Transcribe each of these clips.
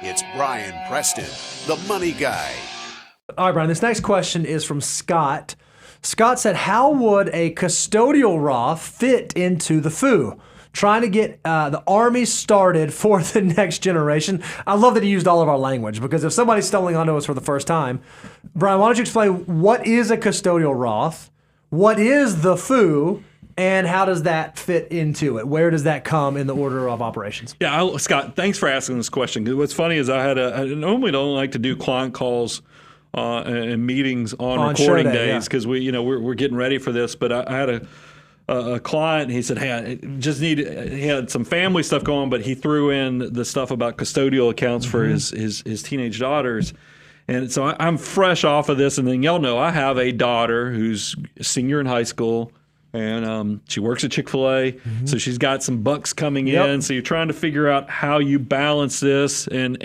It's Brian Preston, the Money Guy. All right, Brian, this next question is from Scott. Scott said, how would a custodial Roth fit into the FU? Trying to get the Army started for the next generation. I love that he used all of our language, because if somebody's stumbling onto us for the first time, Brian, why don't you explain what is a custodial Roth, what is the FU, and how does that fit into it? Where does that come in the order of operations? Yeah, Scott, thanks for asking this question. What's funny is I normally don't like to do client calls and meetings on recording days, because we're getting ready for this. But I had a client, and he said, hey, he had some family stuff going on, but he threw in the stuff about custodial accounts for his teenage daughters. And so I'm fresh off of this. And then y'all know I have a daughter who's a senior in high school. And she works at Chick-fil-A, so she's got some bucks coming in. So you're trying to figure out how you balance this. And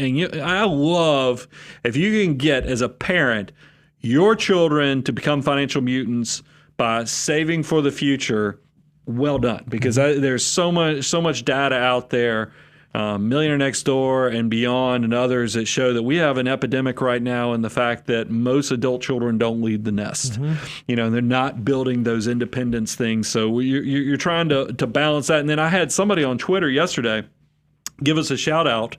I love if you can get, as a parent, your children to become financial mutants by saving for the future. Well done, because there's so much data out there. Millionaire Next Door and Beyond and others that show that we have an epidemic right now in the fact that most adult children don't leave the nest. They're not building those independence things. So you're trying to balance that. And then I had somebody on Twitter yesterday give us a shout out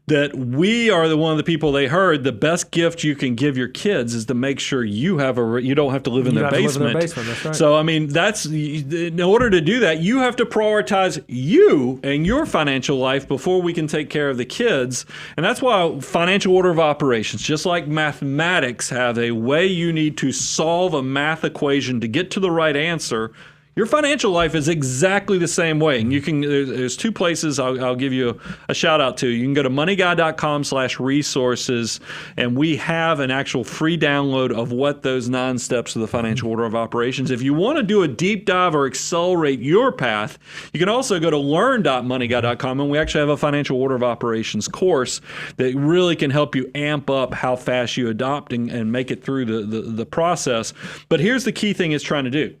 that we are one of the people they heard the best gift you can give your kids is to make sure you don't have to live in their basement. That's right. So, that's in order to do that, you have to prioritize you and your financial life before we can take care of the kids. And that's why financial order of operations, just like mathematics have a way you need to solve a math equation to get to the right answer, your financial life is exactly the same way. And there's two places I'll give you a shout out to. You can go to moneyguy.com/resources, and we have an actual free download of what those 9 steps of the financial order of operations. If you want to do a deep dive or accelerate your path, you can also go to learn.moneyguy.com, and we actually have a financial order of operations course that really can help you amp up how fast you adopt and make it through the process. But here's the key thing it's trying to do.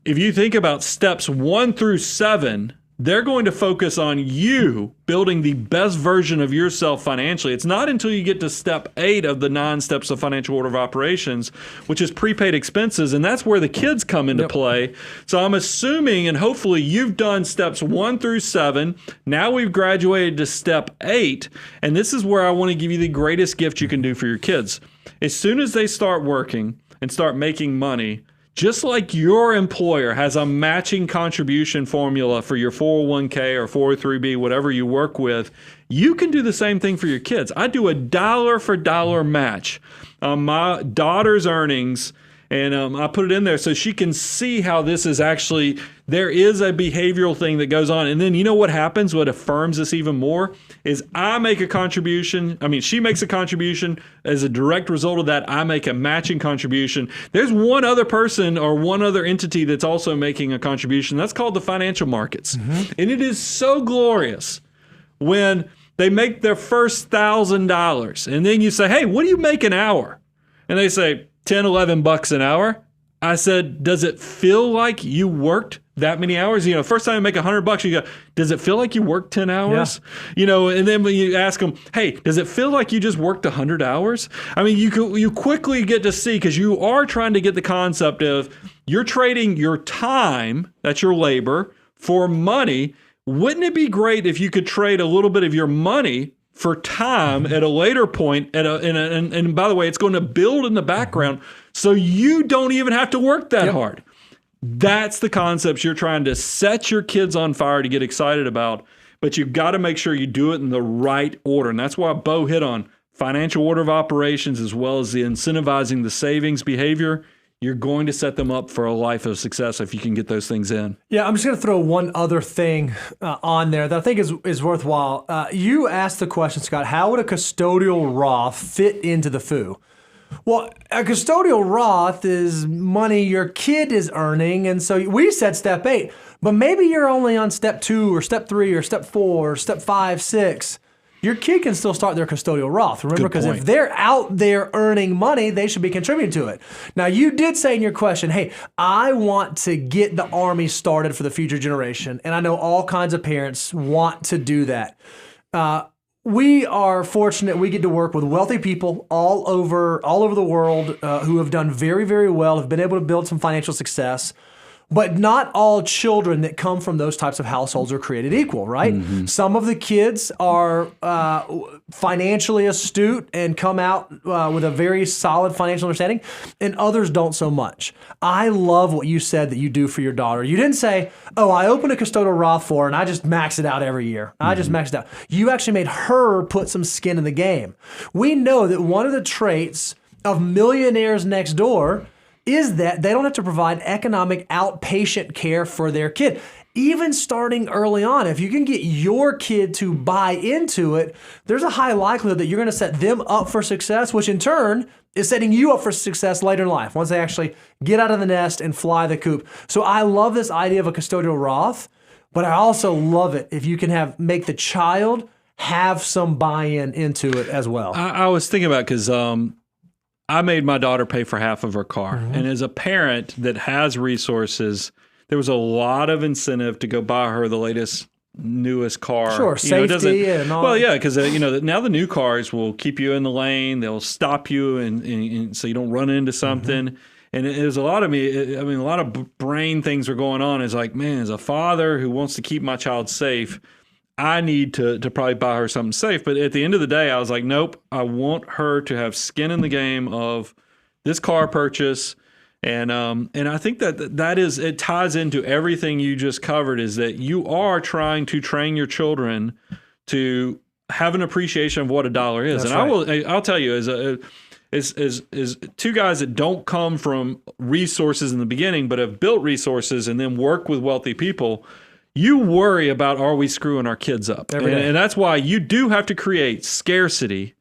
If you think about steps 1 through 7, they're going to focus on you building the best version of yourself financially. It's not until you get to step 8 of the 9 steps of financial order of operations, which is prepaid expenses, and that's where the kids come into play. So I'm assuming, and hopefully you've done steps 1 through 7. Now we've graduated to step 8, and this is where I want to give you the greatest gift you can do for your kids. As soon as they start working and start making money, just like your employer has a matching contribution formula for your 401k or 403b, whatever you work with, you can do the same thing for your kids. I do a dollar for dollar match on my daughter's earnings, and I put it in there so she can see how this is actually, there is a behavioral thing that goes on. And then you know what happens, what affirms this even more, is I make a contribution. She makes a contribution. As a direct result of that, I make a matching contribution. There's one other person or one other entity that's also making a contribution. That's called the financial markets. And it is so glorious when they make their first $1,000. And then you say, hey, what do you make an hour? And they say, 10, 11 bucks an hour. I said, does it feel like you worked that many hours? First time you make $100, you go, does it feel like you worked 10 hours? Yeah. And then when you ask them, hey, does it feel like you just worked 100 hours? You quickly get to see, because you are trying to get the concept of you're trading your time, that's your labor, for money. Wouldn't it be great if you could trade a little bit of your money for time at a later point, and by the way, it's going to build in the background so you don't even have to work that hard. That's the concepts you're trying to set your kids on fire to get excited about, but you've got to make sure you do it in the right order. And that's why Bo hit on financial order of operations as well as the incentivizing the savings behavior. You're going to set them up for a life of success if you can get those things in. Yeah, I'm just going to throw one other thing on there that I think is worthwhile. You asked the question, Scott, how would a custodial Roth fit into the FU? Well, a custodial Roth is money your kid is earning, and so we said step 8, but maybe you're only on step 2 or step 3 or step 4 or step 5, 6. Your kid can still start their custodial Roth. Remember, because if they're out there earning money, they should be contributing to it. Now, you did say in your question, hey, I want to get the Army started for the future generation. And I know all kinds of parents want to do that. we are fortunate. We get to work with wealthy people all over the world who have done very, very well, have been able to build some financial success. But not all children that come from those types of households are created equal, right? Mm-hmm. Some of the kids are financially astute and come out with a very solid financial understanding, and others don't so much. I love what you said that you do for your daughter. You didn't say, oh, I opened a custodial Roth for her and I just max it out every year. I just maxed it out. You actually made her put some skin in the game. We know that one of the traits of millionaires next door is that they don't have to provide economic outpatient care for their kid. Even starting early on, if you can get your kid to buy into it, there's a high likelihood that you're going to set them up for success, which in turn is setting you up for success later in life, once they actually get out of the nest and fly the coop. So I love this idea of a custodial Roth, but I also love it if you can make the child have some buy-in into it as well. I was thinking about, because I made my daughter pay for half of her car. Mm-hmm. And as a parent that has resources, there was a lot of incentive to go buy her the latest, newest car. Sure, safety and all. Well, yeah, because now the new cars will keep you in the lane. They'll stop you, and so you don't run into something. Mm-hmm. And it was a lot of brain things were going on. It's like, man, as a father who wants to keep my child safe, I need to probably buy her something safe. But at the end of the day, I was like, nope, I want her to have skin in the game of this car purchase. And I think that is, it ties into everything you just covered, is that you are trying to train your children to have an appreciation of what a dollar is. That's right. I'll tell you, as two guys that don't come from resources in the beginning, but have built resources and then work with wealthy people, you worry about, are we screwing our kids up? And that's why you do have to create scarcity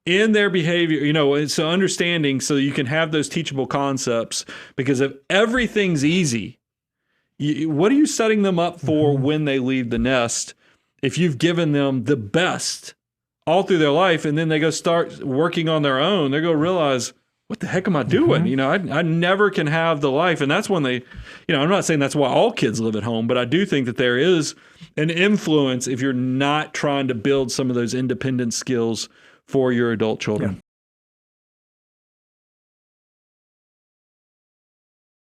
in their behavior, so understanding, so you can have those teachable concepts. Because if everything's easy, what are you setting them up for when they leave the nest? If you've given them the best all through their life, and then they go start working on their own, they're going to realize, what the heck am I doing? Mm-hmm. I never can have the life. And that's when they, I'm not saying that's why all kids live at home, but I do think that there is an influence if you're not trying to build some of those independent skills for your adult children.